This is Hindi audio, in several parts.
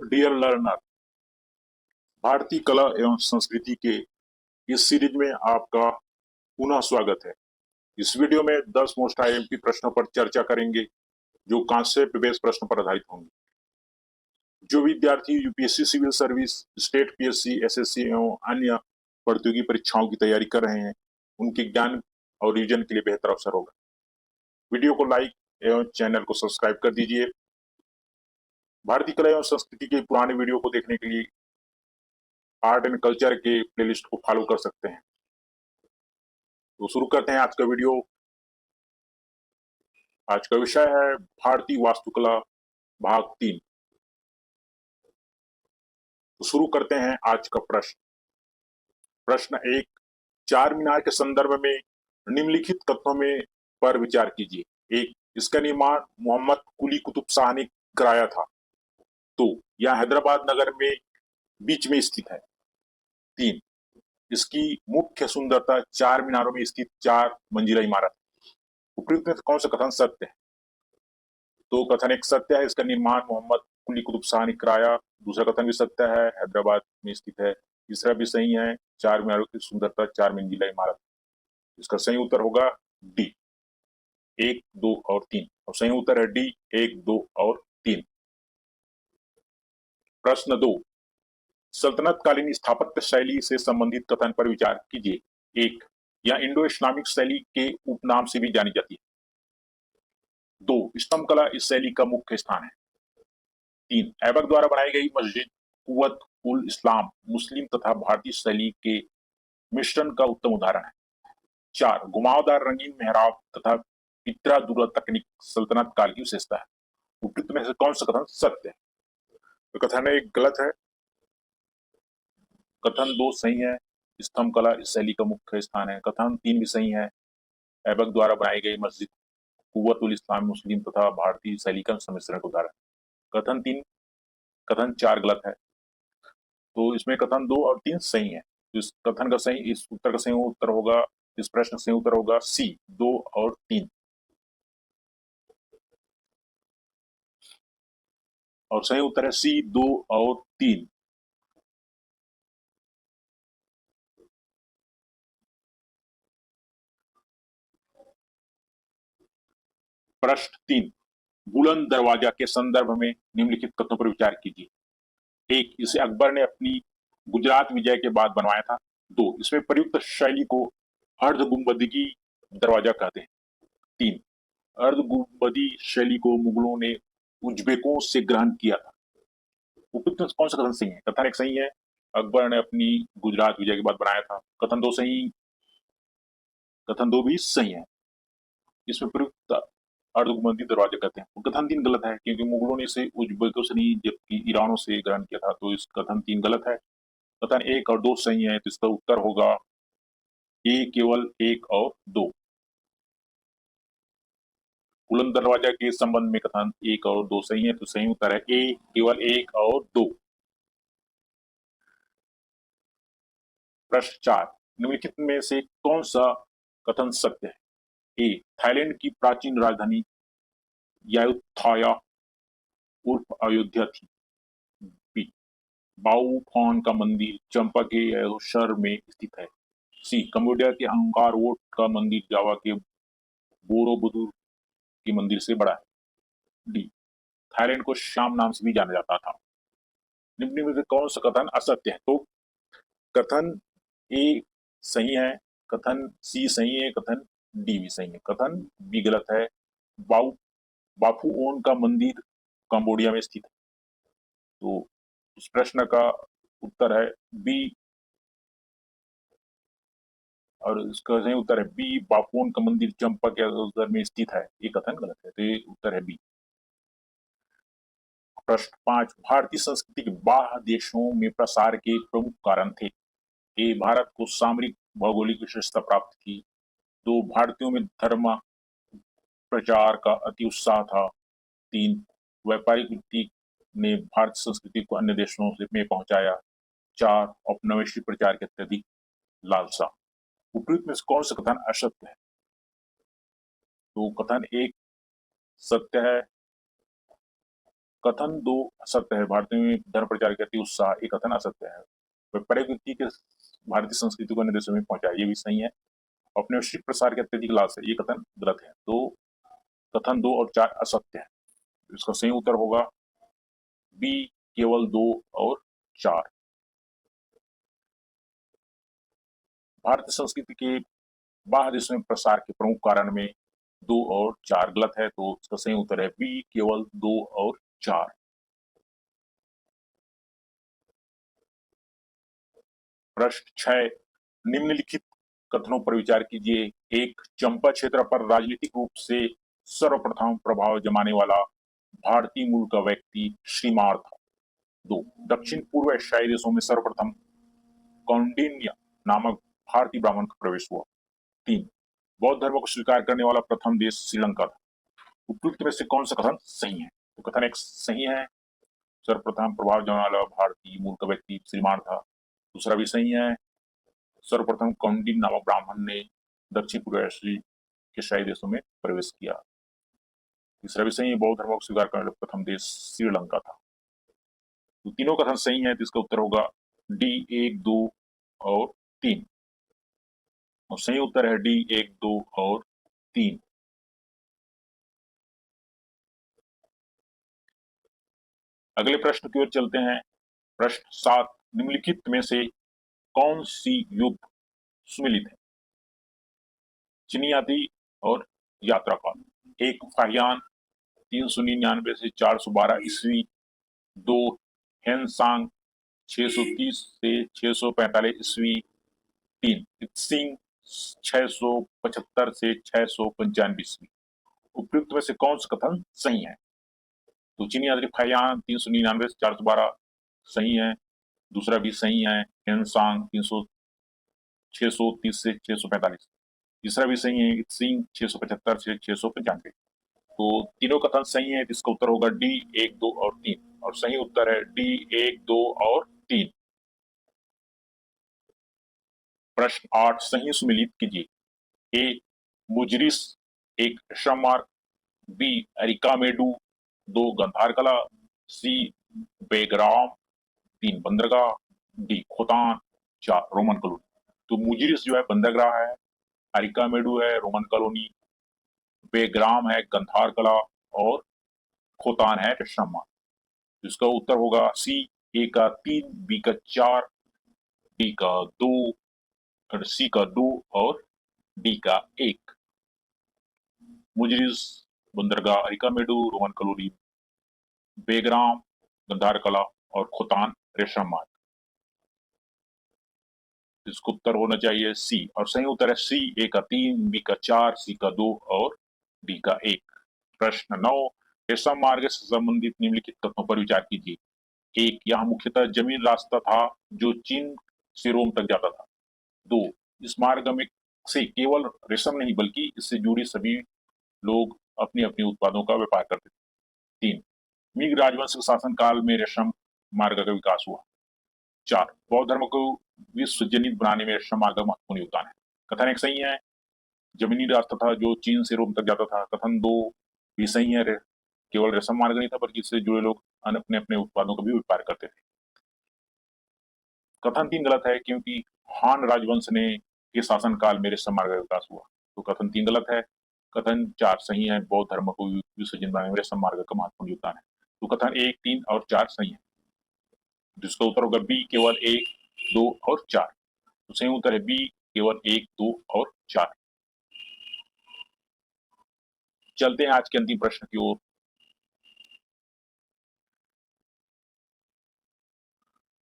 डियर लर्नर, भारतीय कला एवं संस्कृति के इस सीरीज में आपका पुनः स्वागत है। इस वीडियो में 10 मोस्ट आईएमपी प्रश्नों पर चर्चा करेंगे जो कांसेप्ट बेस्ड प्रश्न पर आधारित होंगे। जो विद्यार्थी UPSC civil service, state PSC, SSC एवं अन्य प्रतियोगी परीक्षाओं की तैयारी कर रहे हैं, उनके ज्ञान और रिवीजन के लिए बेहतर अवसर होगा। वीडियो को लाइक एवं चैनल को सब्सक्राइब कर दीजिए। भारतीय कला एवं संस्कृति के पुराने वीडियो को देखने के लिए आर्ट एंड कल्चर के प्लेलिस्ट को फॉलो कर सकते हैं। तो शुरू करते हैं आज का वीडियो। आज का विषय है भारतीय वास्तुकला भाग 3। तो शुरू करते हैं आज का प्रश्न। प्रश्न 1, चार मीनार के संदर्भ में निम्नलिखित तथ्यों में पर विचार कीजिए। 1, इसका निर्माण मोहम्मद कुली कुतुब शाह ने कराया था। 2, यह हैदराबाद नगर में बीच में स्थित है। 3, इसकी मुख्य सुंदरता चार मीनारों में स्थित 4 मंजिला इमारत। उपयुक्त में कौन सा कथन सत्य है? तो कथन 1 सत्य है, इसका निर्माण मोहम्मद कुली कुतुब शाह ने कराया। दूसरा कथन भी सत्य है, हैदराबाद में स्थित है। तीसरा भी सही है, 4 मीनारों की सुंदरता 4 मंजिला इमारत। इसका सही उत्तर होगा डी, 1, 2 और 3। और सही उत्तर है डी, 1, 2 और 3। प्रश्न 2, सल्तनत कालीन स्थापत्य शैली से संबंधित कथन पर विचार कीजिए। 1, यह इंडो इस्लामिक शैली के उपनाम से भी जानी जाती है। 2, स्तंभ कला इस शैली का मुख्य स्थान है। 3, ऐबक द्वारा बनाई गई मस्जिद कुव्वत उल इस्लाम मुस्लिम तथा भारतीय शैली के मिश्रण का उत्तम उदाहरण है। 4, घुमावदार रंगीन मेहराब तथा पित्रा दुर्रा तकनीक सल्तनत काल की विशेषता है। उपयुक्त में से कौन सा कथन सत्य है? तो कथन 1 गलत है, कथन 2 सही है, स्तंभ कला इस शैली का मुख्य स्थान है। कथन 3 भी सही है, ऐबक द्वारा बनाई गई मस्जिद कुव्वत उल इस्लाम मुस्लिम तथा भारतीय शैली का सम्मिश्रण का उदाहरण। कथन 3, कथन 4 गलत है। तो इसमें कथन 2 और 3 सही है। तो इस कथन का सही, इस उत्तर का सही उत्तर होगा, इस प्रश्न का सही उत्तर होगा सी, 2 और 3। और सही उत्तर है सी, 2 और 3। प्रश्न 3, बुलंद दरवाजा के संदर्भ में निम्नलिखित कथनों पर विचार कीजिए। 1, इसे अकबर ने अपनी गुजरात विजय के बाद बनवाया था। 2, इसमें प्रयुक्त शैली को अर्ध गुंबदी दरवाजा कहते हैं। 3, अर्ध गुंबदी शैली को मुगलों ने उज्बेकों से ग्रहण किया था। उपयुक्त में कौन सा कथन सही है? कथन 1 सही है, अकबर ने अपनी गुजरात विजय के बाद बनाया था। कथन 2 सही, कथन 2 भी सही है, इसमें प्रयुक्त अर्धगुंबदी दरवाजा कहते हैं। कथन 3 गलत है, क्योंकि मुगलों ने इसे उज्बेकों से नहीं जबकि ईरानों से ग्रहण किया था। तो इस कथन 3 गलत है। कथन 1 और 2 सही है, तो इसका उत्तर होगा ए, केवल 1 और 2। बुलंद दरवाजा के संबंध में कथन 1 और 2 सही है, तो सही उत्तर है ए, केवल 1 और 2। प्रश्न 4, निम्नलिखित में से कौन सा कथन सत्य है? ए, थाईलैंड की प्राचीन राजधानी यायुथाया उर्फ अयोध्या थी। बी, बाऊफॉन का मंदिर चंपा के शहर में स्थित है। सी, कंबोडिया के अंगार वोट का मंदिर जावा के बोरोबुदुर के मंदिर से बड़ा है। डी, थाईलैंड को श्याम नाम से भी जाना जाता था। निम्न में से कौन सा कथन असत्य है? तो कथन ए सही है, कथन सी सही है, कथन डी भी सही है। कथन बी गलत है, बाफुओन का मंदिर कंबोडिया में स्थित है। तो इस प्रश्न का उत्तर है बी, और इसका सही उत्तर है बी, बाफुओन का मंदिर चंपा के अवसर में स्थित है। ये कथन गलत है, तो ये उत्तर है बी। प्रश्न 5, भारतीय संस्कृति के बाह्य देशों में प्रसार के प्रमुख कारण थे। ए, भारत को सामरिक भौगोलिक विशेषता प्राप्त थी। 2, भारतीयों में धर्म प्रचार का अति उत्साह था। 3, व्यापारिक वृत्ति ने भारतीय संस्कृति को अन्य देशों में पहुंचाया। 4, औपनिवेशिक प्रचार की अत्यधिक लालसा। उपयुक्त में से कौन सा कथन असत्य है? तो कथन 1 सत्य है, कथन दो असत्य है। भारतीय में धर्म प्रचार के अति उत्साह, ये कथन असत्य है। वैपारिक वृत्ति के भारतीय संस्कृति को अन्य देशों में पहुंचा, ये भी सही है। औपनिवेशिक प्रसार के अत्यधिक लाभ है, ये कथन गलत है। तो कथन 2 और 4 असत्य है। इसका सही उत्तर होगा बी, केवल 2 और 4। भारतीय संस्कृति के बाहर देशों में प्रसार के प्रमुख कारण में 2 और 4 गलत है। तो इसका सही उत्तर है बी, केवल 2 और 4। प्रश्न 6, निम्नलिखित कथनों पर विचार कीजिए। एक, चंपा क्षेत्र पर राजनीतिक रूप से सर्वप्रथम प्रभाव जमाने वाला भारतीय मूल का व्यक्ति श्रीमार था। 2, दक्षिण पूर्व एशियाई देशों में सर्वप्रथम कौंडिन्य नामक भारतीय ब्राह्मण का प्रवेश हुआ। 3, बौद्ध धर्म को स्वीकार करने वाला प्रथम देश श्रीलंका था। उपयुक्त में से कौन सा कथन सही है? तो कथन एक सही है, सर्वप्रथम प्रभाव जमाने वाला भारतीय मूल का व्यक्ति श्रीमार था। दूसरा भी सही है, सर्वप्रथम कौंडिन्य नामक ब्राह्मण ने दक्षिण पूर्व एशियाई देशों में प्रवेश किया। तीसरा भी सही है, बौद्ध धर्म को स्वीकार करने वाला प्रथम देश श्रीलंका था। तो तीनों कथन सही है, तो इसका उत्तर होगा डी, 1, 2 और 3। और सही उत्तर है डी, 1, 2 और 3। अगले प्रश्न की ओर चलते हैं। प्रश्न 7, निम्नलिखित में से कौन सी युद्ध सुमिलित है? चिनियाती और यात्रा काल। 1, फाहियान 399 से 412 ईस्वी। 2, हेनसांग 630 से 645 ईस्वी। 3, इत्सिंग 675 से 695 ईस्वी। उपयुक्त में से कौन सा कथन सही है? तो चीनी यात्री फाहियान 399 से 412 सही है। दूसरा भी सही है, हेनसांग 630 से 645। तीसरा भी सही है, इत्सिंग 675 से 695। तो तीनों कथन सही है, इसका उत्तर होगा डी, 1, 2 और 3। और सही उत्तर है डी, 1, 2 और 3। प्रश्न 8, सही सुमिलित कीजिए। ए, मुजरिस एक श्रम मार्ग। बी, अरिकामेडू 2, गंधार कला। सी, बेग्राम 3, बंदरगाह। D, Khotan 4, Roman colony. तो मुजरिस जो है बंदरगाह है, अरिकामेडू है रोमन कॉलोनी, बेग्राम है गंधार कला और खोतान है श्रम मार्ग। इसका उत्तर होगा सी, ए का 3, बी का 4, डी का 2, सी का 2 और डी का 1। मुजरिस, बंदरगाह, अरिकामेडू, रोमन कॉलोनी, बेग्राम, गंधार कला और खोतान रेशम मार्ग। इसका उत्तर होना चाहिए सी। और सही उत्तर है सी, ए का 3, बी का 4, सी का 2 और डी का 1। प्रश्न 9, रेशम मार्ग से संबंधित निम्नलिखित तथ्यों पर विचार कीजिए। 1, यह मुख्यतः जमीन रास्ता था जो चीन से रोम तक जाता था। 2, इस मार्ग में से केवल रेशम नहीं बल्कि इससे जुड़े सभी लोग अपने अपने उत्पादों का व्यापार करते थे। 3, मिंग राजवंश के शासनकाल में रेशम मार्ग का विकास हुआ। 4, बौद्ध धर्म को विश्वजनित बनाने में रेशम मार्ग का महत्वपूर्ण योगदान है। कथन एक सही है, जमीनी रास्ता था जो चीन से रोम तक जाता था। कथन 2 भी सही है, केवल रेशम मार्ग नहीं था बल्कि इससे जुड़े लोग अपने अपने उत्पादों का भी व्यापार करते थे। कथन 3 गलत है क्योंकि हान राजवंश ने के शासनकाल में रेशम मार्ग का विकास हुआ। तो कथन 3 गलत है। कथन 4 सही है, बौद्ध धर्म को विसर्जन बनाने में रेशम मार्ग का महत्वपूर्ण योगदान है। तो कथन 1, 3 और 4 सही है, जिसका उत्तर होगा बी, केवल 1, 2 और 4। तो सही उत्तर है बी, केवल 1, 2 और 4। चलते हैं आज के अंतिम प्रश्न की ओर।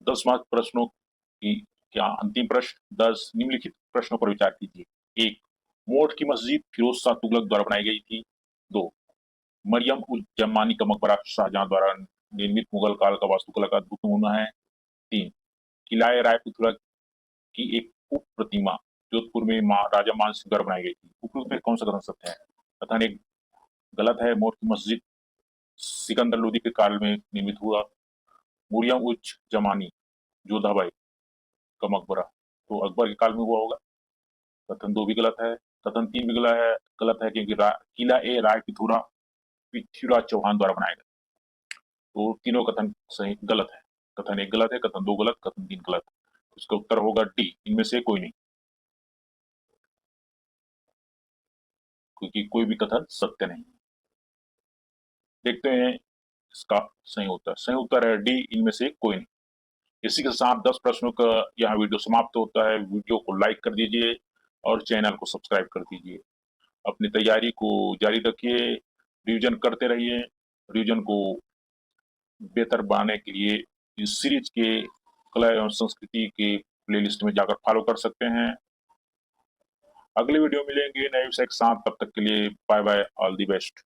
10 मार्क प्रश्नों की क्या अंतिम प्रश्न 10, निम्नलिखित प्रश्नों पर विचार कीजिए। 1, मोठ की मस्जिद फिरोज शाह तुगलक द्वारा बनाई गई थी। 2, मरियम उज जमानी का मकबरा शाहजहां द्वारा निर्मित मुगल काल का वास्तुकला का अद्भुत नमूना है। 3, किलाए रायपुर की एक उप प्रतिमा जोधपुर में राजा मान सिंह द्वारा बनाई गई थी। उपयुक्त में कौन सा कथन सत्य है? कथन एक गलत है, मोठ की मस्जिद सिकंदर लोदी के काल में निर्मित हुआ। मुरियम उज जमानी जोधाबाई का मकबरा तो अकबर के काल में हुआ होगा। कथन 2 भी गलत है। कथन 3 भी गलत है क्योंकि किला ए राय पिथौरा पृथ्वीराज चौहान द्वारा बनाया गया। तो तीनों कथन सही गलत है। कथन 1 गलत है, कथन 2 गलत, कथन 3 गलत। इसका उत्तर होगा डी, इनमें से कोई नहीं, क्योंकि कोई भी कथन सत्य नहीं। देखते हैं इसका सही उत्तर। सही उत्तर है डी, इनमें से कोई नहीं। इसी के साथ 10 प्रश्नों का यहाँ वीडियो समाप्त होता है। वीडियो को लाइक कर दीजिए और चैनल को सब्सक्राइब कर दीजिए। अपनी तैयारी को जारी रखिए, रिवीजन करते रहिए। रिवीजन को बेहतर बनाने के लिए इस सीरीज के कला एवं संस्कृति के प्लेलिस्ट में जाकर फॉलो कर सकते हैं। अगले वीडियो मिलेंगे नए विषय के साथ, तब तक के लिए bye bye, all the best.